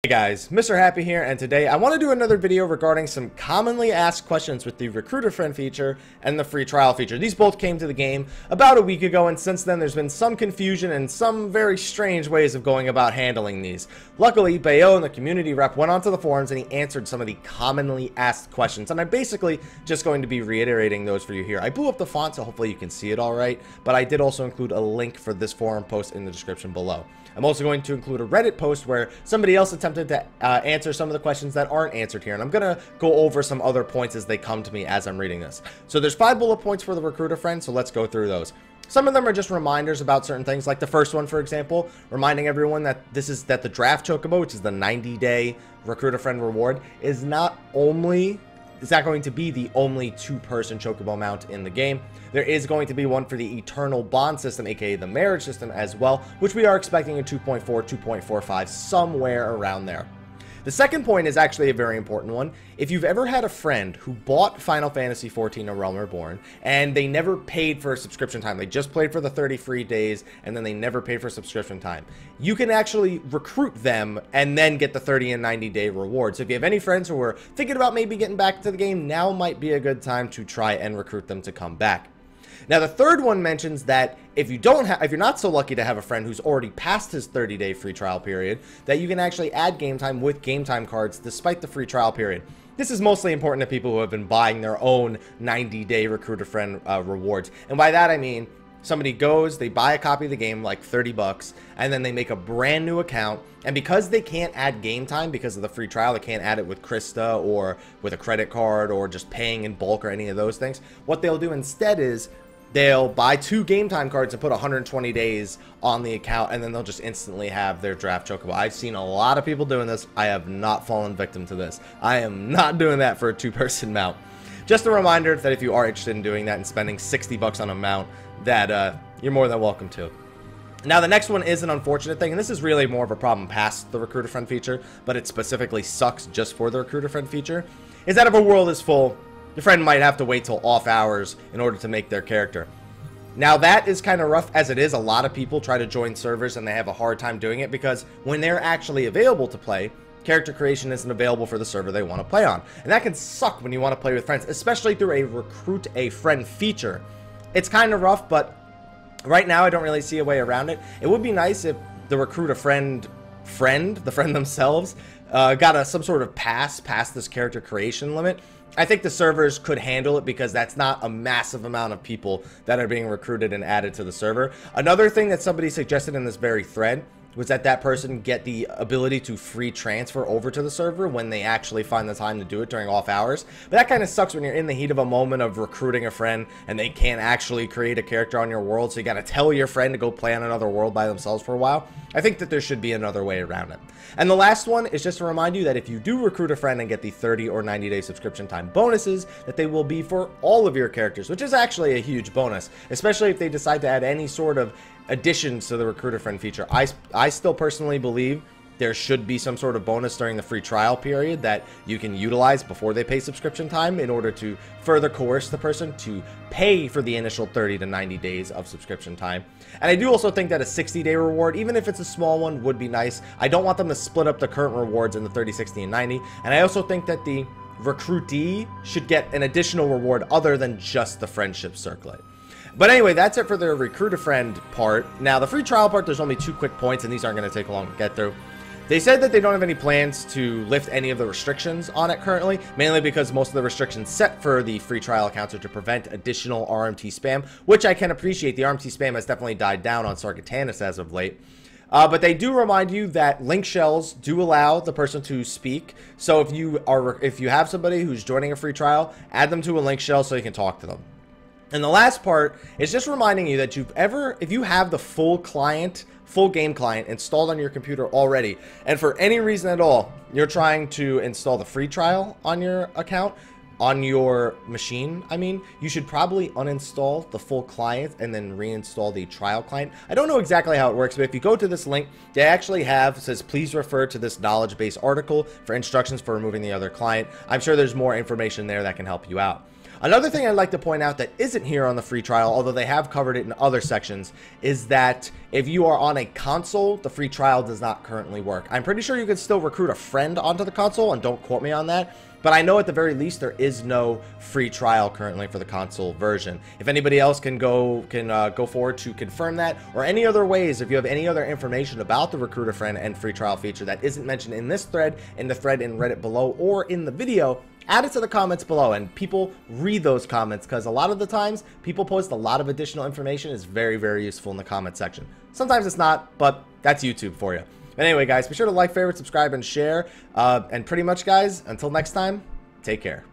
Hey guys, Mr. Happy here, and today I want to do another video regarding some commonly asked questions with the Recruiter Friend feature and the free trial feature. These both came to the game about a week ago, and since then there's been some confusion and some very strange ways of going about handling these. Luckily, Bayo and the community rep went onto the forums and he answered some of the commonly asked questions, and I'm basically just going to be reiterating those for you here. I blew up the font so hopefully you can see it alright, but I did also include a link for this forum post in the description below. I'm also going to include a Reddit post where somebody else attempted to answer some of the questions that aren't answered here, and I'm going to go over some other points as they come to me as I'm reading this. So there's 5 bullet points for the Recruiter Friend, so let's go through those. Some of them are just reminders about certain things, like the first one, for example, reminding everyone that the draft chocobo, which is the 90-day Recruiter Friend reward, is not going to be the only 2-person chocobo mount in the game. There is going to be one for the eternal bond system, aka the marriage system as well, which we are expecting in 2.4, 2.45, somewhere around there. The second point is actually a very important one. If you've ever had a friend who bought Final Fantasy XIV: A Realm Reborn and they never paid for a subscription time, they just played for the 30 free days and then they never paid for subscription time, you can actually recruit them and then get the 30 and 90-day reward. So if you have any friends who are thinking about maybe getting back to the game, now might be a good time to try and recruit them to come back. Now, the third one mentions that if you're not so lucky to have a friend who's already passed his 30-day free trial period, that you can actually add game time with game time cards despite the free trial period. This is mostly important to people who have been buying their own 90-day Recruiter Friend rewards. And by that I mean, somebody goes, they buy a copy of the game, like 30 bucks, and then they make a brand new account, and because they can't add game time because of the free trial, they can't add it with Krista or with a credit card or just paying in bulk or any of those things, what they'll do instead is they'll buy 2 game time cards and put 120 days on the account, and then they'll just instantly have their draft chocobo. I've seen a lot of people doing this. I have not fallen victim to this. I am not doing that for a 2-person mount. Just a reminder that if you are interested in doing that and spending 60 bucks on a mount, that you're more than welcome to. Now, the next one is an unfortunate thing, and this is really more of a problem past the Recruiter Friend feature, but it specifically sucks just for the Recruiter Friend feature, is that if a world is full, your friend might have to wait till off hours in order to make their character. Now, that is kind of rough as it is. A lot of people try to join servers and they have a hard time doing it because when they're actually available to play, character creation isn't available for the server they want to play on. And that can suck when you want to play with friends, especially through a Recruit a Friend feature. It's kind of rough, but right now I don't really see a way around it. It would be nice if the Recruit a Friend, the friend themselves, got some sort of pass past this character creation limit. I think the servers could handle it because that's not a massive amount of people that are being recruited and added to the server. Another thing that somebody suggested in this very thread was that person get the ability to free transfer over to the server when they actually find the time to do it during off hours. But that kind of sucks when you're in the heat of a moment of recruiting a friend and they can't actually create a character on your world, so you gotta tell your friend to go play on another world by themselves for a while. I think that there should be another way around it. And the last one is just to remind you that if you do recruit a friend and get the 30 or 90-day subscription time bonuses, that they will be for all of your characters, which is actually a huge bonus, especially if they decide to add any sort of additions to the Recruiter Friend feature. I still personally believe there should be some sort of bonus during the free trial period that you can utilize before they pay subscription time in order to further coerce the person to pay for the initial 30 to 90 days of subscription time. And I do also think that a 60-day reward, even if it's a small one, would be nice. I don't want them to split up the current rewards in the 30, 60, and 90. And I also think that the recruitee should get an additional reward other than just the friendship circlet. But anyway, that's it for the Recruiter Friend part. Now, the free trial part, there's only 2 quick points, and these aren't going to take long to get through. They said that they don't have any plans to lift any of the restrictions on it currently, mainly because most of the restrictions set for the free trial accounts are to prevent additional RMT spam, which I can appreciate. The RMT spam has definitely died down on Sarkatanis as of late. But they do remind you that link shells do allow the person to speak. So if you have somebody who's joining a free trial, add them to a link shell so you can talk to them. And the last part is just reminding you that if you have the full game client installed on your computer already, and for any reason at all, you're trying to install the free trial on your account, on your machine, you should probably uninstall the full client and then reinstall the trial client. I don't know exactly how it works, but if you go to this link, they actually says, please refer to this knowledge base article for instructions for removing the other client. I'm sure there's more information there that can help you out. Another thing I'd like to point out that isn't here on the free trial, although they have covered it in other sections, is that if you are on a console, the free trial does not currently work. I'm pretty sure you can still recruit a friend onto the console, and don't quote me on that, but I know at the very least there is no free trial currently for the console version. If anybody else can go forward to confirm that, or any other ways, if you have any other information about the recruit a friend and free trial feature that isn't mentioned in this thread, in the thread in Reddit below, or in the video, add it to the comments below, and people read those comments, because a lot of the times people post a lot of additional information. Is very, very useful in the comment section. Sometimes it's not, but that's YouTube for you. But anyway, guys, be sure to like, favorite, subscribe, and share. And pretty much, guys, until next time, take care.